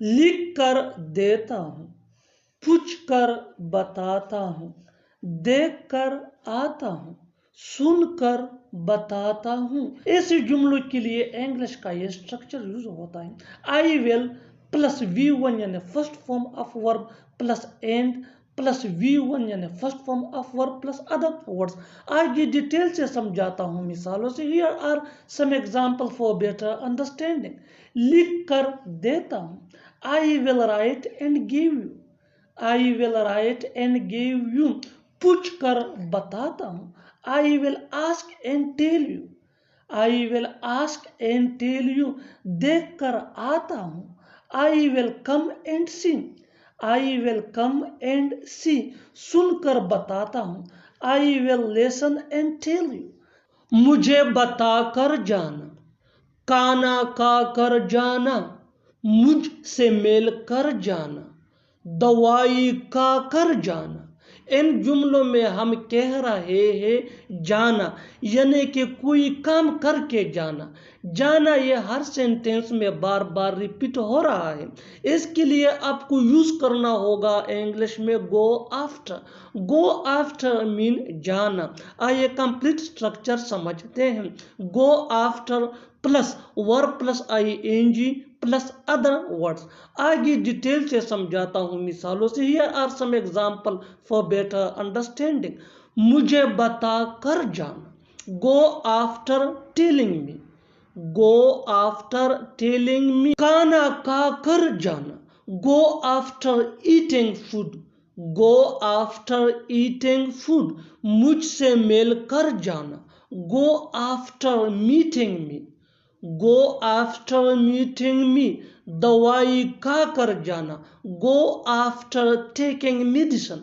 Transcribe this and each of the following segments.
लिख कर देता हूँ, पूछ कर बताता हूँ, देख कर आता हूँ, सुन कर बताता हूँ। ऐसे जुमलों के लिए इंग्लिश का ये स्ट्रक्चर यूज होता है। आई विल प्लस V1 यानी first form of verb plus and plus V1 यानी first form of verb plus other words. आगे डिटेल से समझाता हूँ मिसालों से। Here are some example for better understanding. लिख कर देता हूँ, I will write and give you, I will write and give you. पूछ कर बताता हूँ, I will ask and tell you, I will ask and tell you. देख कर आता हूँ, I will come and see, I will come and see. सुनकर बताता हूँ, I will listen and tell you. मुझे बताकर जाना, काना का कर जाना, मुझसे मिल कर जाना, दवाई का कर जाना। इन जुमलों में हम कह रहे हैं जाना यानी कि कोई काम करके जाना। जाना ये हर सेंटेंस में बार बार रिपीट हो रहा है। इसके लिए आपको यूज करना होगा इंग्लिश में go after. Go after mean जाना। आइए कंप्लीट स्ट्रक्चर समझते हैं। Go after plus verb plus ING plus other words. आगे डिटेल से समझाता हूँ मिसालों से। Here are some example for better understanding. मुझे बता कर जाना, go after telling me, go after telling me. खाना खा कर जाना, go after eating food, go after eating food. मुझसे मिल कर जाना, गो आफ्टर मीटिंग मी, गो आफ्टर मीटिंग मी। दवाई खा कर जाना, go after taking medicine,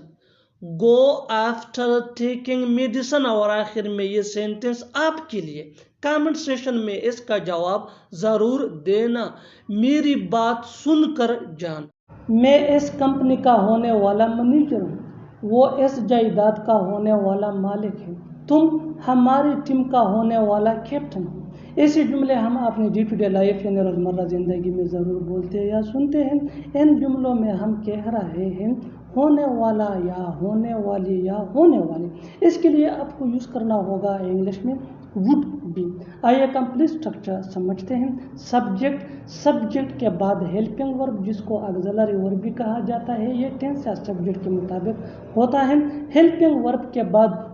go after taking medicine. और आखिर में ये सेंटेंस आपके लिए। कमेंट सेशन में इसका जवाब जरूर देना। मेरी बात सुनकर जाना। मैं इस कंपनी का होने वाला मैनेजर हूँ, वो इस जायदाद का होने वाला मालिक है, तुम हमारी टीम का होने वाला कैप्टन हो। ऐसे जुमले हम अपनी डे टू डे लाइफ यानी रोज़मर्रा ज़िंदगी में ज़रूर बोलते हैं या सुनते हैं। इन जुमलों में हम कह रहे हैं होने वाला या होने वाली या होने वाली। इसके लिए आपको यूज़ करना होगा इंग्लिश में वुड बी। आइए कंप्लीट स्ट्रक्चर समझते हैं। सब्जेक्ट के बाद हेल्पिंग वर्ब जिसको ऑक्सिलरी वर्ब भी कहा जाता है, ये टेंस या सब्जेक्ट के मुताबिक होता है। हेल्पिंग वर्ब के बाद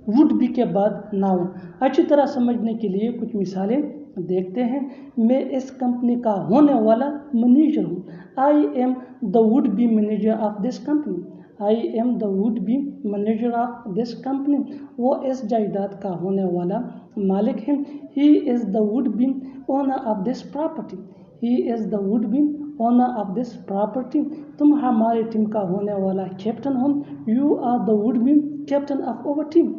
वुड बी के बाद नाउन। अच्छी तरह समझने के लिए कुछ मिसालें देखते हैं। मैं इस कंपनी का होने वाला मैनेजर हूँ, I am the would be manager of this company, I am the would be manager of this company. वो इस जायदाद का होने वाला मालिक है, he is the would be owner of this property, he is the would be owner of this property. तुम हमारी टीम का होने वाला कैप्टन हो, you are the would be captain of our team,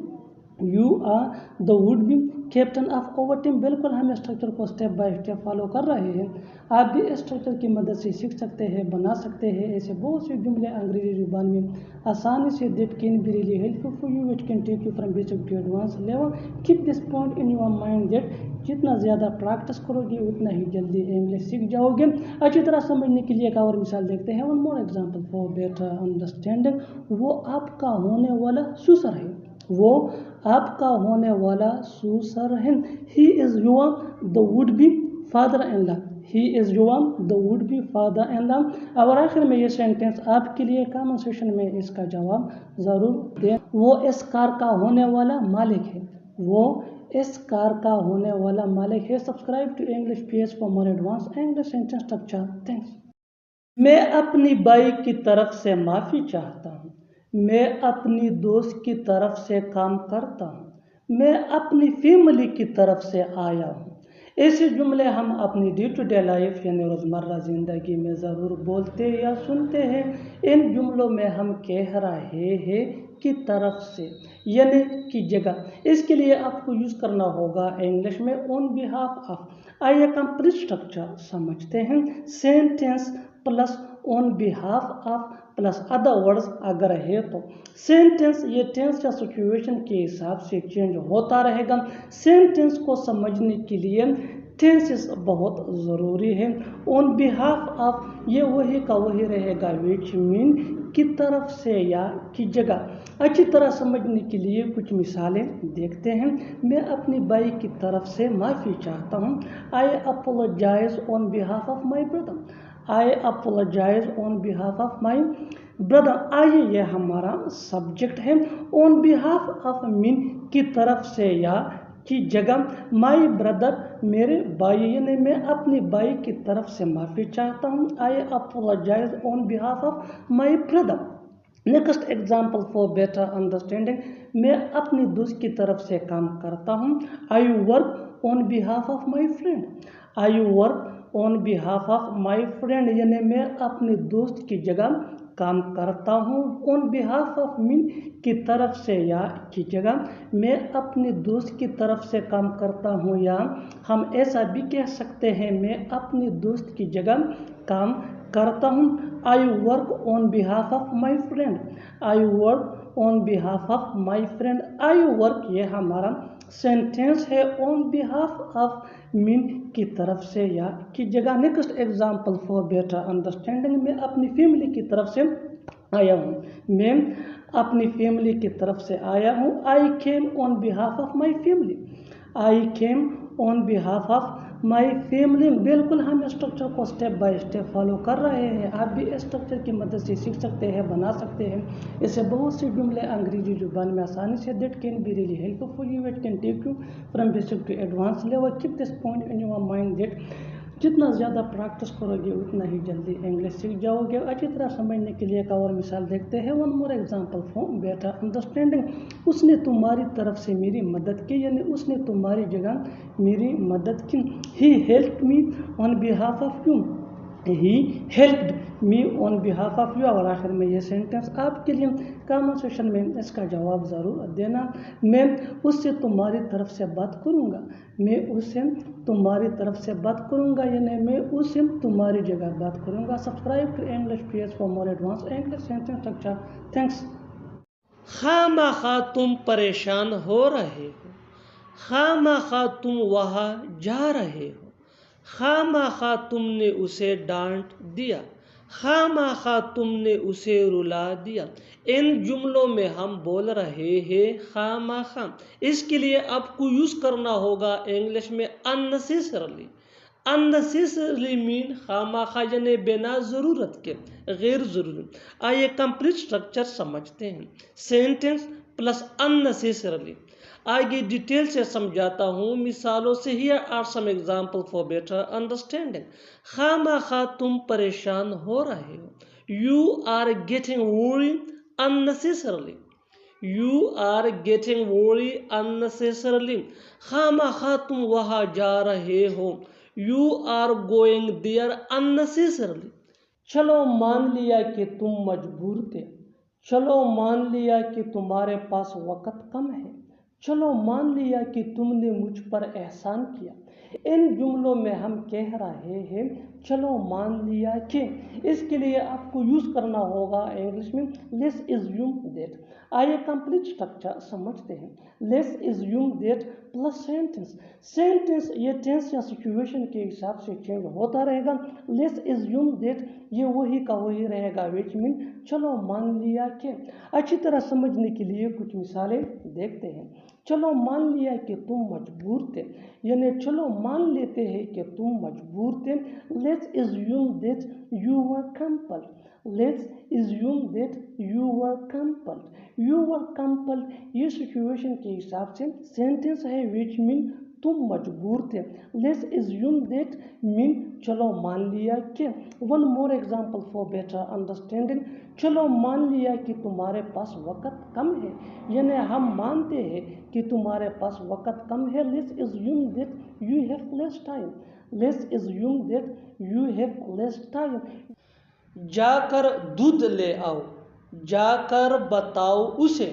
you are the would be captain of our team. बिल्कुल हम structure को step by step follow कर रहे हैं। आप भी इस स्ट्रक्चर की मदद से सीख सकते हैं, बना सकते हैं ऐसे बहुत से जुमले अंग्रेजी जुबान में आसानी से that can be really helpful for you, which can take you from basic to advance level. Keep this point in your mind that जितना ज़्यादा प्रैक्टिस करोगे उतना ही जल्दी इंग्लिश सीख जाओगे। अच्छी तरह समझने के लिए एक और मिसाल देखते हैं। One more example for better understanding. वो आपका होने वाला ससुर है, वो आपका होने वाला ससुर है। He is your the would B father in law, he is your the would B father in law. और आखिर में ये सेंटेंस आपके लिए कमेंट सेक्शन में इसका जवाब ज़रूर दें। वो इस कार का होने वाला मालिक है, वो इस कार का होने वाला मालिक है। Subscribe to English PS for more advance English sentence structure. Thanks. मैं अपनी बाई की तरफ से माफ़ी चाहता हूँ, मैं अपनी दोस्त की तरफ से काम करता हूँ, मैं अपनी फैमिली की तरफ से आया हूँ। ऐसे जुमले हम अपनी डे टू डे लाइफ यानी रोज़मर्रा ज़िंदगी में ज़रूर बोलते या सुनते हैं। इन जुमलों में हम कह रहे हैं की तरफ से यानी की जगह। इसके लिए आपको यूज़ करना होगा इंग्लिश में ऑन बिहाफ ऑफ। आइए कंप्लीट स्ट्रक्चर समझते हैं। Sentence plus on behalf of plus other words अगर है तो सेंटेंस ये टेंस या सिचुएशन के हिसाब से चेंज होता रहेगा। सेंटेंस को समझने के लिए ٹینسز بہت ضروری ہے. آن بہاف آف یہ وہی کا وہی رہے گا وچ مین کی طرف سے یا کی جگہ. اچھی طرح سمجھنے کے لیے کچھ مثالیں دیکھتے ہیں. میں اپنی بھائی کی طرف سے معافی چاہتا ہوں. I apologise on behalf of my brother. I apologise on behalf of my brother. آئیے یہ ہمارا سبجیکٹ ہے. آن بہاف آف مین کی طرف سے یا کی جگہ. مائی بردر میرے بھائی یعنی میں اپنی بھائی کی طرف سے معافی چاہتا ہوں. I apologise on behalf of my brother. Next example for better understanding. میں اپنی دوست کی طرف سے کام کرتا ہوں. I work on behalf of my friend. I work on behalf of my friend یعنی میں اپنی دوست کی جگہ کام کرتا ہوں. آن بہاف آف مین کی طرف سے یا کی جگہ. میں اپنی دوست کی طرف سے کام کرتا ہوں یا ہم ایسا بھی کہہ سکتے ہیں میں اپنی دوست کی جگہ کام کرتا ہوں. I work on behalf of my friend. I work on behalf of my friend. I work یہ ہمارا سینٹینس ہے آن بہاف آف مین کی طرف سے یا کی جگہ. Next example for better understanding. میں اپنی فیملی کی طرف سے آیا ہوں. میں اپنی فیملی کی طرف سے آیا ہوں. I came on behalf of my family. I came on behalf of my family. بالکل ہم اسٹرکچر کو اسٹیپ بائی اسٹیپ فالو کر رہے ہیں. آپ بھی اسٹرکچر کی مدد سے سیکھ سکتے ہیں, بنا سکتے ہیں. اس سے بہت سے جملے انگریزی زبان میں آسانی سے that can be really help for you. It can take you from basic to advance level. Keep this point in your mind that جتنا زیادہ پریکٹس کرو گے اتنا ہی جلدی انگلش سیکھ جاؤ گے. اچھی طرح سمجھنے کے لیے ایک اور مثال دیکھتے ہیں. One more example for better understanding. اس نے تمہاری طرف سے میری مدد کی یعنی اس نے تمہاری جگہ میری مدد کی. He helped me on behalf of you. He helped me on behalf of you. اور آخر میں یہ سینٹینس آپ کے لیے کامنٹ سیکشن میں اس کا جواب ضرور دینا. میں اس سے تمہاری طرف سے بات کروں گا. میں اس سے تمہاری طرف سے بات کروں گا یعنی میں اس سے تمہاری جگہ بات کروں گا. Subscribe to English page for more advance English sentence structure. Thanks. خواہ تم پریشان ہو رہے ہو. خواہ تم وہاں جا رہے ہو. خواہ تم نے اسے ڈانٹ دیا. خواہ تم نے اسے رلا دیا. ان جملوں میں ہم بول رہے ہیں خواہ. اس کے لیے آپ کو یوز کرنا ہوگا انگلش میں unnecessarily. unnecessarily مین خواہ یعنی بنا ضرورت کے, غیر ضروری. آئیے کمپلیٹ اسٹرکچر سمجھتے ہیں. Sentence plus unnecessarily. آگے ڈیٹیل سے سمجھاتا ہوں مثالوں سے. Here are some examples for better understanding. خواہ تم پریشان ہو رہے ہو. You are getting worried unnecessarily. You are getting worried unnecessarily. خواہ تم وہاں جا رہے ہو. You are going there unnecessarily. چلو مان لیا کہ تم مجبور تھے. چلو مان لیا کہ تمہارے پاس وقت کم ہے. چلو مان لیا کہ تم نے مجھ پر احسان کیا. ان جملوں میں ہم کہہ رہے ہیں چلو مان لیا کہ. اس کے لیے آپ کو یوز کرنا ہوگا انگلش میں لیٹس assume that. آئیے کمپلیٹ اسٹرکچر سمجھتے ہیں. Let's assume that plus sentence. Sentence یہ ٹینس یا سچویشن کے حساب سے چینج ہوتا رہے گا. لیٹس assume that یہ وہی کا وہی رہے گا which mean چلو مان لیا کہ. اچھی طرح سمجھنے کے لیے کچھ مثالیں دیکھتے ہیں. چلو مان لیا کہ تم مجبور تھے یعنی چلو مان لیتے ہیں کہ تم مجبور تھے. Let's assume that you were compelled. Let's assume that you were compelled. You were compelled یہ سچویشن کے حساب سے سینٹینس ہے which mean تم مجبور تھے. Let's assume that mean چلو مان لیا کہ. One more example for better understanding. چلو مان لیا کہ تمہارے پاس وقت کم ہے یعنی ہم مانتے ہیں کہ تمہارے پاس وقت کم ہے. Let's assume that you have less time. Let's assume that you have less time. جا کر دودھ لے آؤ. جا کر بتاؤ اسے.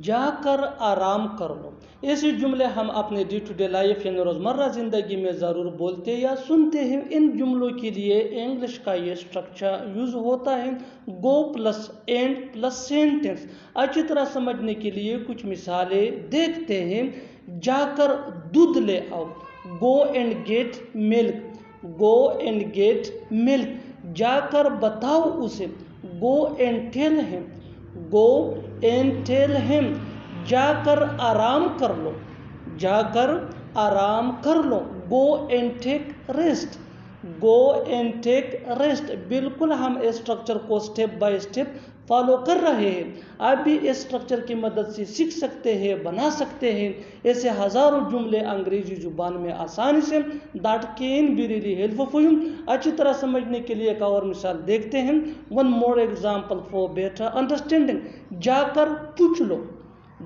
جا کر آرام کر لو. ایسے جملے ہم اپنے ڈے ٹو ڈے لائف یعنی روزمرہ زندگی میں ضرور بولتے یا سنتے ہیں. ان جملوں کے لیے انگلش کا یہ اسٹرکچر یوز ہوتا ہے گو پلس اینڈ پلس سینٹینس. اچھی طرح سمجھنے کے لیے کچھ مثالیں دیکھتے ہیں. جا کر دودھ لے آؤ. go and get milk, go and get milk. जाकर बताओ उसे, go and tell him, go and tell him. जाकर आराम कर लो, जाकर आराम कर लो, go and take rest, go and take rest. बिल्कुल हम इस स्ट्रक्चर को स्टेप बाय स्टेप फॉलो कर रहे हैं। आप भी इस स्ट्रक्चर की मदद से सीख सकते हैं, बना सकते हैं ऐसे हज़ारों जुमले अंग्रेजी जुबान में आसानी से। That can be really helpful for you. अच्छी तरह समझने के लिए एक और मिसाल देखते हैं। One more example for better understanding. जाकर पूछ लो,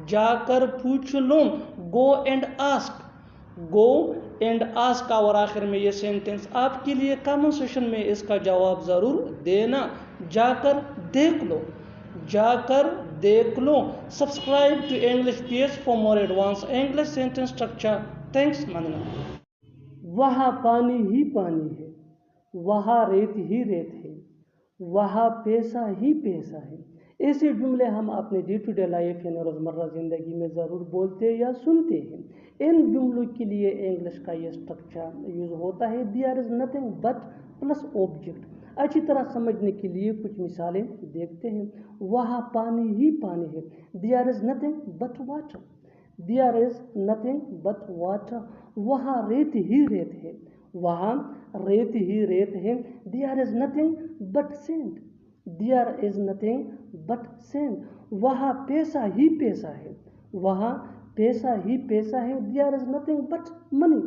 जाकर पूछ लो, go and ask, go and ask. और आखिर में ये सेंटेंस आपके लिए कमेंट सेशन में इसका जवाब ज़रूर देना। जाकर देख लो, जाकर देख लो। Subscribe to English PS for more advance English sentence structure. Thanks मनना। वहाँ पानी ही पानी है, वहाँ रेत ही रेत है, वहाँ पैसा ही पैसा है। ऐसे जुमले हम अपने डे टू डे लाइफ यानी रोज़मर्रा ज़िंदगी में ज़रूर बोलते या सुनते हैं। इन जुमलों के लिए इंग्लिश का ये स्ट्रक्चर यूज़ होता है। There is nothing but plus object. अच्छी तरह समझने के लिए कुछ मिसालें देखते हैं। वहाँ पानी ही पानी है, there is nothing but water, there is nothing but water. वहाँ रेत ही रेत है, वहाँ रेत ही रेत है, there is nothing but sand, there is nothing but sand. वहाँ पैसा ही पैसा है, वहाँ पैसा ही पैसा है, there is nothing but money,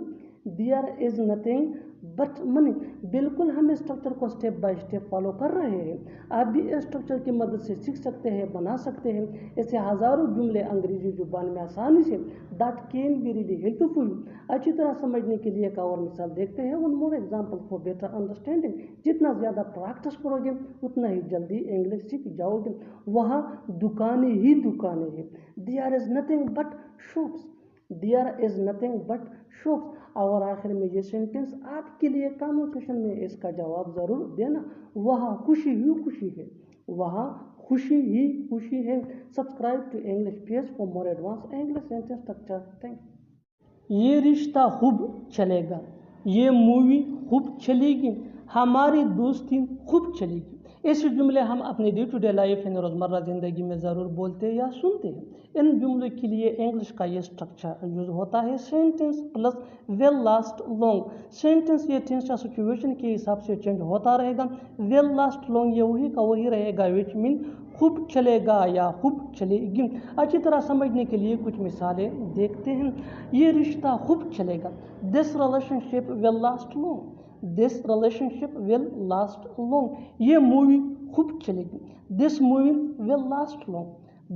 there is nothing but money. बिल्कुल हम इस स्ट्रक्चर को स्टेप बाय स्टेप फॉलो कर रहे हैं। आप भी इस स्ट्रक्चर की मदद से सीख सकते हैं, बना सकते हैं ऐसे हज़ारों जुमले अंग्रेजी जुबान में आसानी से। That can be really helpful. अच्छी तरह समझने के लिए एक और मिसाल देखते हैं। One more example for better understanding. जितना ज़्यादा प्रैक्टिस करोगे उतना ही जल्दी इंग्लिश सीख जाओगे। वहाँ दुकानें ही दुकानें हैं, there is nothing but shops, there is nothing but shops. और आखिर में ये सेंटेंस आपके लिए कमेंट सेशन में इसका जवाब ज़रूर देना। वहाँ खुशी ही खुशी है, वहाँ खुशी ही खुशी है। Subscribe to English PS for more advance English sentence structure. Thanks. ये रिश्ता खूब चलेगा, ये मूवी खूब चलेगी, हमारी दोस्ती खूब चलेगी। ऐसे जुमले हम अपने डे टू डे लाइफ यानी रोज़मर्रा ज़िंदगी में ज़रूर बोलते या सुनते हैं। इन जुमलों के लिए इंग्लिश का ये स्ट्रक्चर यूज़ होता है sentence plus will last long. Sentence ये टेंस या सिचुएशन के हिसाब से चेंज होता रहेगा। विल लास्ट लॉन्ग ये वही का वही रहेगा, विच मीन खूब चलेगा या खूब चलेगी। अच्छी तरह समझने के लिए कुछ मिसालें देखते हैं। ये रिश्ता खूब चलेगा, this relationship will last long, this relationship will last long. ये मूवी खूब चलेगी, this movie will last long,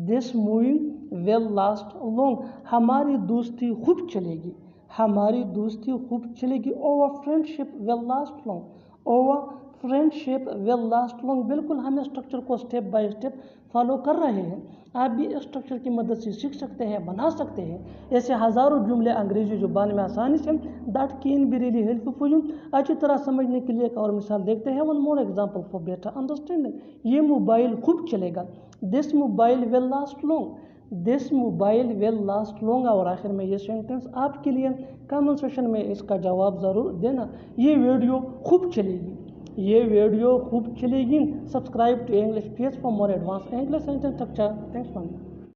this movie will last long. हमारी दोस्ती खूब चलेगी, हमारी दोस्ती खूब चलेगी। Over friendship will last long, over friendship will last long. बिल्कुल हम इस स्ट्रक्चर को स्टेप बाय स्टेप फॉलो कर रहे हैं। आप भी इस स्ट्रक्चर की मदद से सीख सकते हैं, बना सकते हैं ऐसे हज़ारों जुमले अंग्रेजी जुबान में आसानी से। That can be really helpful for you. अच्छी तरह समझने के लिए एक और मिसाल देखते हैं। One more example for better understanding. ये मोबाइल खूब चलेगा, this mobile will last long, this mobile will last long. और आखिर में ये सेंटेंस आपके लिए कमेंट सेशन में इसका जवाब ज़रूर देना। ये वीडियो खूब चलेगी, ये वीडियो खूब चलेगी। Subscribe to English PS for more advance English sentence structure. Thanks for